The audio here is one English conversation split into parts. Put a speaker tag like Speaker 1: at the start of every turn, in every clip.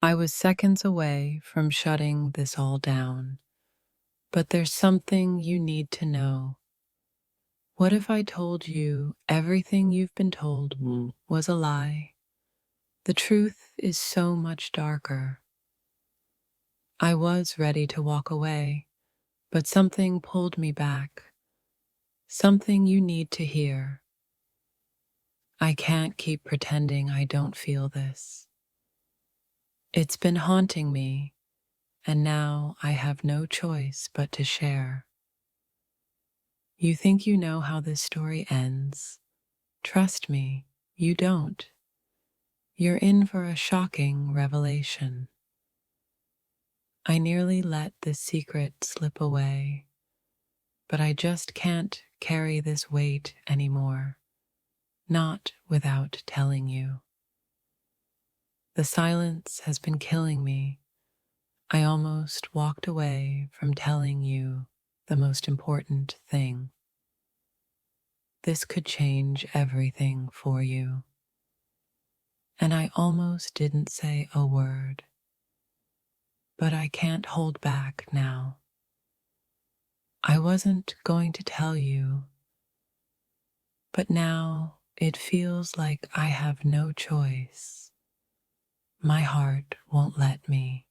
Speaker 1: I was seconds away from shutting this all down, but there's something you need to know. What if I told you everything you've been told was a lie? The truth is so much darker. I was ready to walk away, but something pulled me back. Something you need to hear. I can't keep pretending I don't feel this. It's been haunting me, and now I have no choice but to share. You think you know how this story ends. Trust me, you don't. You're in for a shocking revelation. I nearly let this secret slip away, but I just can't carry this weight anymore. Not without telling you. The silence has been killing me. I almost walked away from telling you the most important thing. This could change everything for you. And I almost didn't say a word. But I can't hold back now. I wasn't going to tell you, but now it feels like I have no choice. My heart won't let me.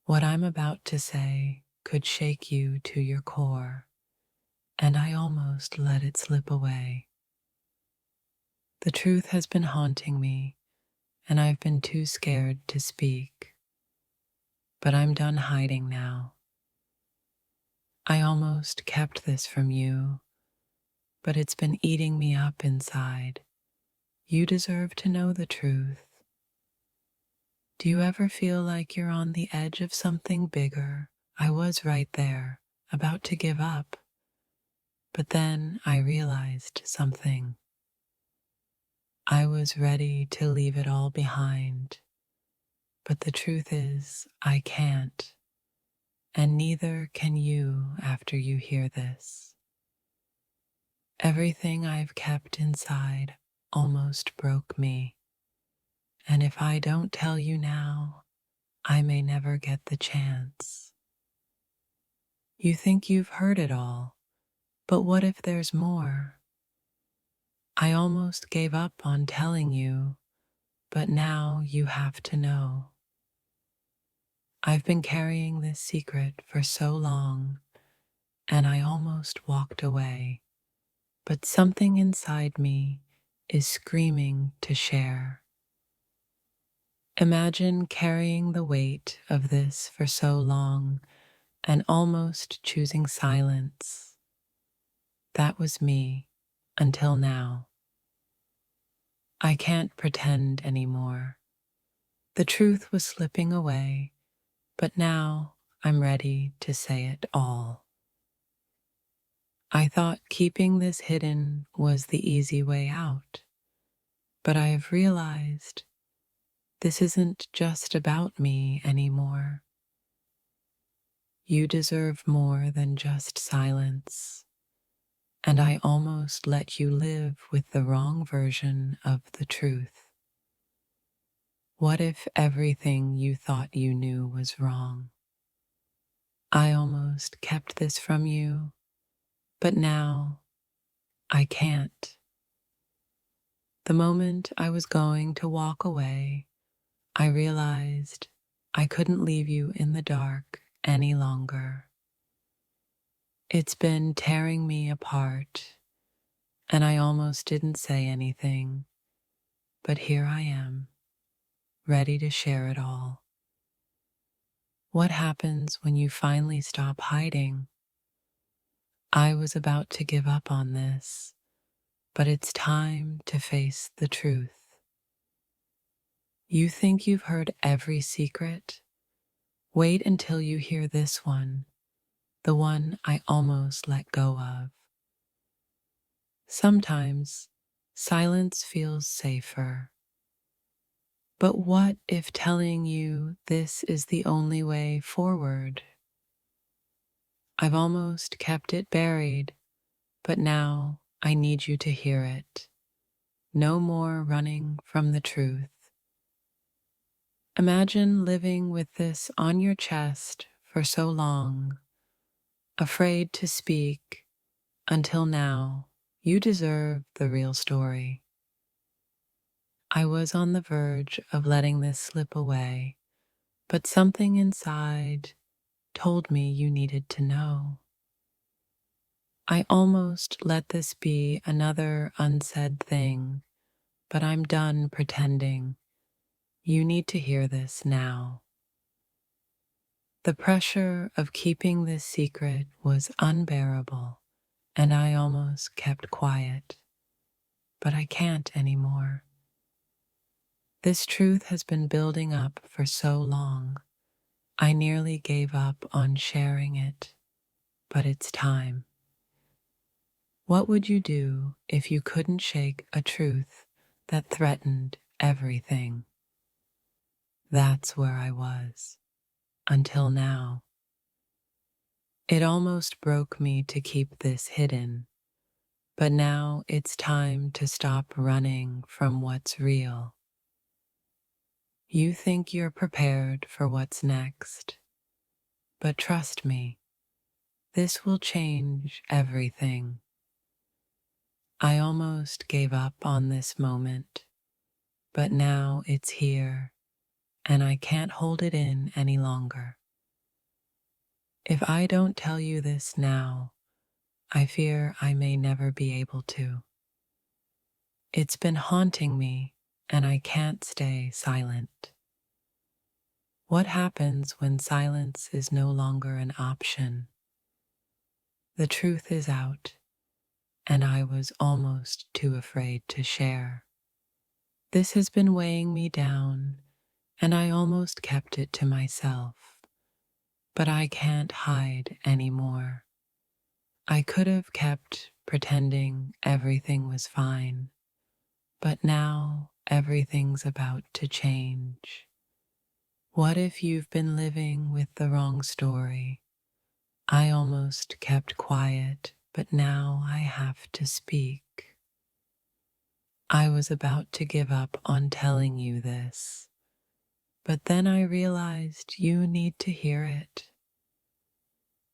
Speaker 1: What I'm about to say could shake you to your core, and I almost let it slip away. The truth has been haunting me, and I've been too scared to speak. But I'm done hiding now. I almost kept this from you, but it's been eating me up inside. You deserve to know the truth. Do you ever feel like you're on the edge of something bigger? I was right there, about to give up. But then I realized something. I was ready to leave it all behind. But the truth is, I can't. And neither can you after you hear this. Everything I've kept inside almost broke me. And if I don't tell you now, I may never get the chance. You think you've heard it all, but what if there's more? I almost gave up on telling you, but now you have to know. I've been carrying this secret for so long, and I almost walked away, but something inside me is screaming to share. Imagine carrying the weight of this for so long and almost choosing silence. That was me until now. I can't pretend anymore. The truth was slipping away, but now I'm ready to say it all. I thought keeping this hidden was the easy way out, but I have realized this isn't just about me anymore. You deserve more than just silence, and I almost let you live with the wrong version of the truth. What if everything you thought you knew was wrong? I almost kept this from you, but now I can't. The moment I was going to walk away, I realized I couldn't leave you in the dark any longer. It's been tearing me apart, and I almost didn't say anything, but here I am, ready to share it all. What happens when you finally stop hiding? I was about to give up on this, but it's time to face the truth. You think you've heard every secret? Wait until you hear this one, the one I almost let go of. Sometimes silence feels safer. But what if telling you this is the only way forward? I've almost kept it buried, but now I need you to hear it. No more running from the truth. Imagine living with this on your chest for so long, afraid to speak until now. You deserve the real story. I was on the verge of letting this slip away, but something inside told me you needed to know. I almost let this be another unsaid thing, but I'm done pretending. You need to hear this now. The pressure of keeping this secret was unbearable, and I almost kept quiet. But I can't anymore. This truth has been building up for so long. I nearly gave up on sharing it, but it's time. What would you do if you couldn't shake a truth that threatened everything? That's where I was, until now. It almost broke me to keep this hidden, but now it's time to stop running from what's real. You think you're prepared for what's next, but trust me, this will change everything. I almost gave up on this moment, but now it's here, and I can't hold it in any longer. If I don't tell you this now, I fear I may never be able to. It's been haunting me, and I can't stay silent. What happens when silence is no longer an option? The truth is out, and I was almost too afraid to share. This has been weighing me down, and I almost kept it to myself. But I can't hide anymore. I could have kept pretending everything was fine, but now everything's about to change. What if you've been living with the wrong story? I almost kept quiet, but now I have to speak. I was about to give up on telling you this, but then I realized you need to hear it.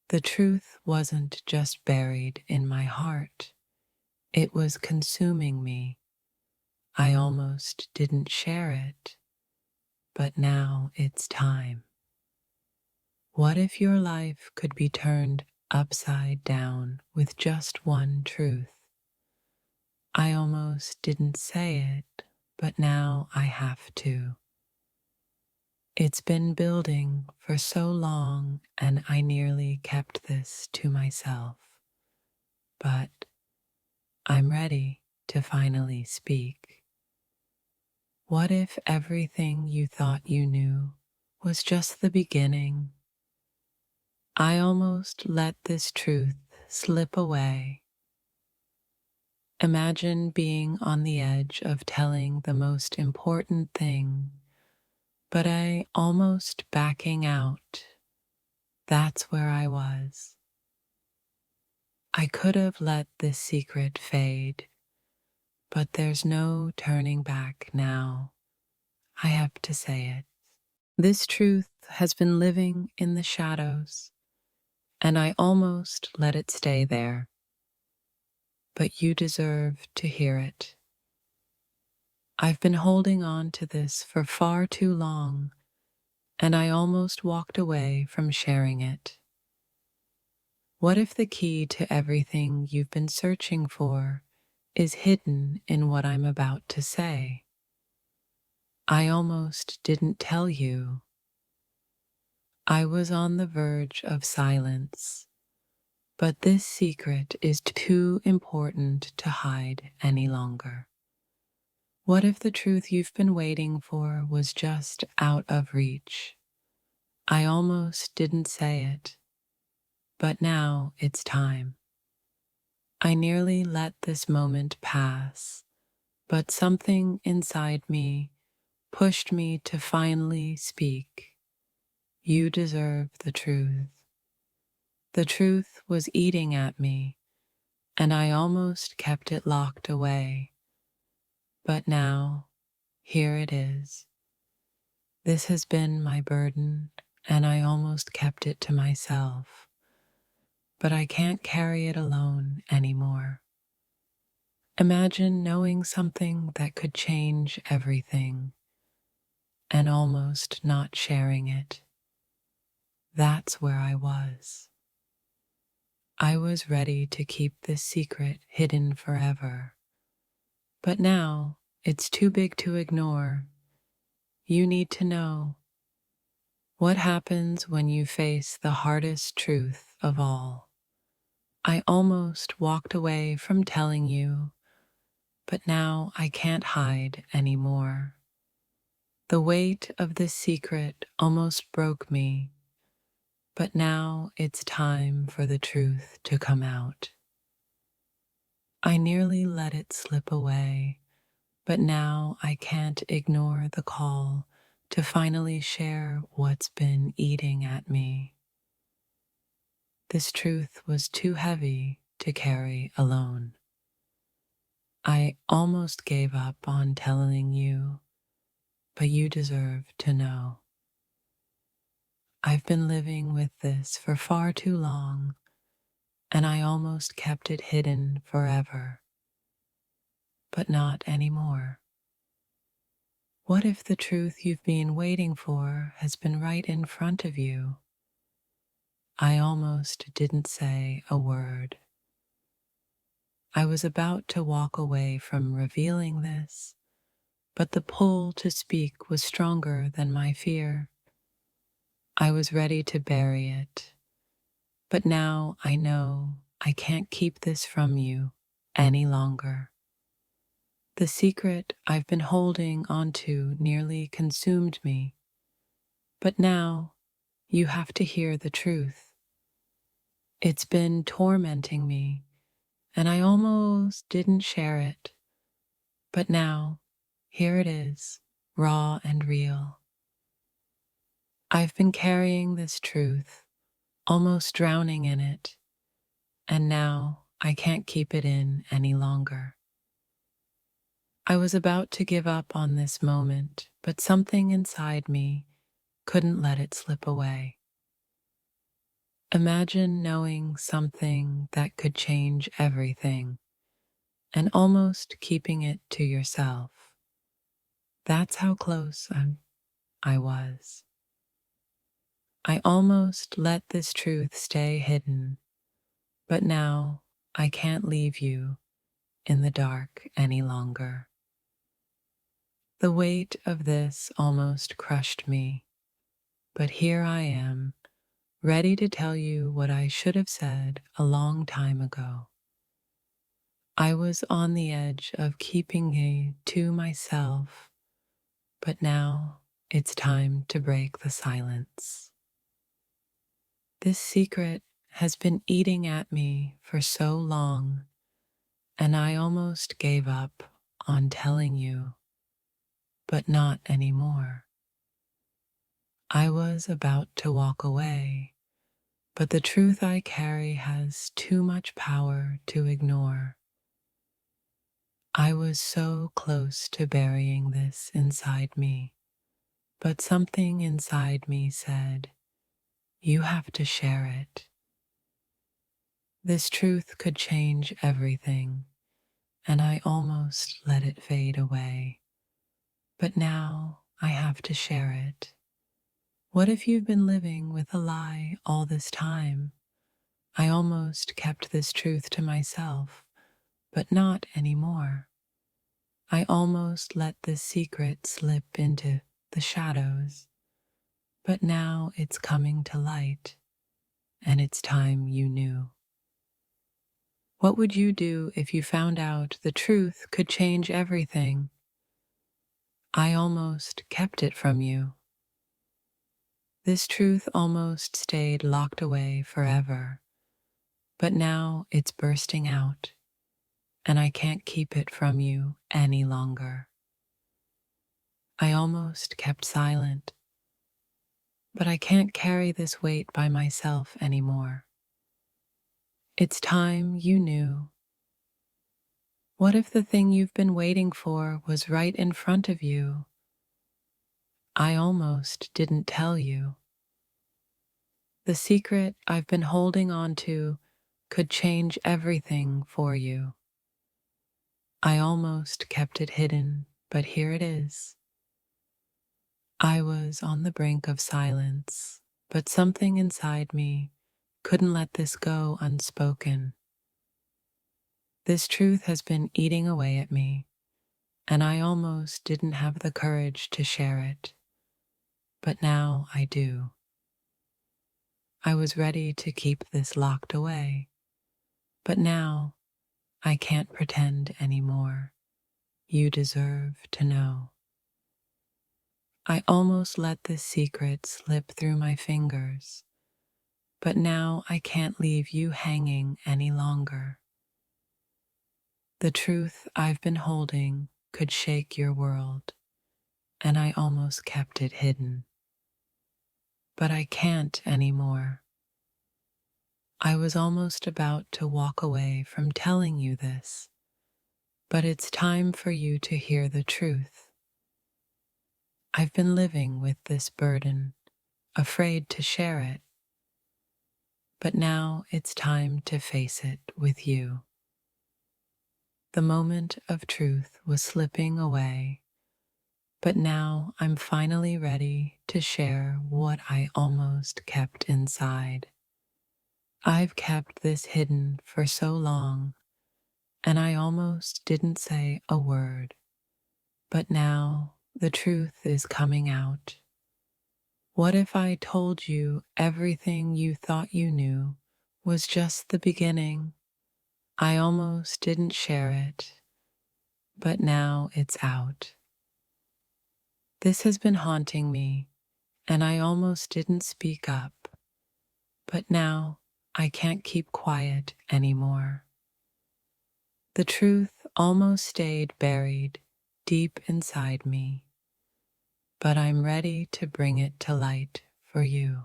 Speaker 1: The truth wasn't just buried in my heart, it was consuming me. I almost didn't share it, but now it's time. What if your life could be turned upside down with just one truth? I almost didn't say it, but now I have to. It's been building for so long, and I nearly kept this to myself. But I'm ready to finally speak. What if everything you thought you knew was just the beginning? I almost let this truth slip away. Imagine being on the edge of telling the most important thing, but I almost backing out. That's where I was. I could have let this secret fade, but there's no turning back now. I have to say it. This truth has been living in the shadows, and I almost let it stay there. But you deserve to hear it. I've been holding on to this for far too long, and I almost walked away from sharing it. What if the key to everything you've been searching for is hidden in what I'm about to say? I almost didn't tell you. I was on the verge of silence, but this secret is too important to hide any longer. What if the truth you've been waiting for was just out of reach? I almost didn't say it, but now it's time. I nearly let this moment pass, but something inside me pushed me to finally speak. You deserve the truth. The truth was eating at me, and I almost kept it locked away. But now, here it is. This has been my burden, and I almost kept it to myself, but I can't carry it alone anymore. Imagine knowing something that could change everything and almost not sharing it. That's where I was. I was ready to keep this secret hidden forever, but now it's too big to ignore. You need to know what happens when you face the hardest truth of all. I almost walked away from telling you, but now I can't hide anymore. The weight of this secret almost broke me, but now it's time for the truth to come out. I nearly let it slip away, but now I can't ignore the call to finally share what's been eating at me. This truth was too heavy to carry alone. I almost gave up on telling you, but you deserve to know. I've been living with this for far too long, and I almost kept it hidden forever. But not anymore. What if the truth you've been waiting for has been right in front of you? I almost didn't say a word. I was about to walk away from revealing this, but the pull to speak was stronger than my fear. I was ready to bury it, but now I know I can't keep this from you any longer. The secret I've been holding onto nearly consumed me, but now you have to hear the truth. It's been tormenting me, and I almost didn't share it, but now here it is, raw and real. I've been carrying this truth, almost drowning in it, and now I can't keep it in any longer. I was about to give up on this moment, but something inside me couldn't let it slip away. Imagine knowing something that could change everything and almost keeping it to yourself. That's how close I was. I almost let this truth stay hidden, but now I can't leave you in the dark any longer. The weight of this almost crushed me, but here I am, ready to tell you what I should have said a long time ago. I was on the edge of keeping it to myself, but now it's time to break the silence. This secret has been eating at me for so long, and I almost gave up on telling you, but not anymore. I was about to walk away, but the truth I carry has too much power to ignore. I was so close to burying this inside me, but something inside me said, you have to share it. This truth could change everything, and I almost let it fade away. But now I have to share it. What if you've been living with a lie all this time? I almost kept this truth to myself, but not anymore. I almost let this secret slip into the shadows, but now it's coming to light, and it's time you knew. What would you do if you found out the truth could change everything? I almost kept it from you. This truth almost stayed locked away forever, but now it's bursting out, and I can't keep it from you any longer. I almost kept silent, but I can't carry this weight by myself anymore. It's time you knew. What if the thing you've been waiting for was right in front of you? I almost didn't tell you. The secret I've been holding on to could change everything for you. I almost kept it hidden, but here it is. I was on the brink of silence, but something inside me couldn't let this go unspoken. This truth has been eating away at me, and I almost didn't have the courage to share it. But now I do. I was ready to keep this locked away, but now I can't pretend anymore. You deserve to know. I almost let this secret slip through my fingers, but now I can't leave you hanging any longer. The truth I've been holding could shake your world, and I almost kept it hidden. But I can't anymore. I was almost about to walk away from telling you this, but it's time for you to hear the truth. I've been living with this burden, afraid to share it, but now it's time to face it with you. The moment of truth was slipping away, but now I'm finally ready to share what I almost kept inside. I've kept this hidden for so long, and I almost didn't say a word. But now the truth is coming out. What if I told you everything you thought you knew was just the beginning? I almost didn't share it, but now it's out. This has been haunting me, and I almost didn't speak up, but now I can't keep quiet anymore. The truth almost stayed buried deep inside me, but I'm ready to bring it to light for you.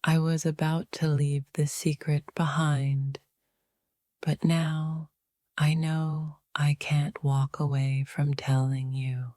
Speaker 1: I was about to leave this secret behind, but now I know I can't walk away from telling you.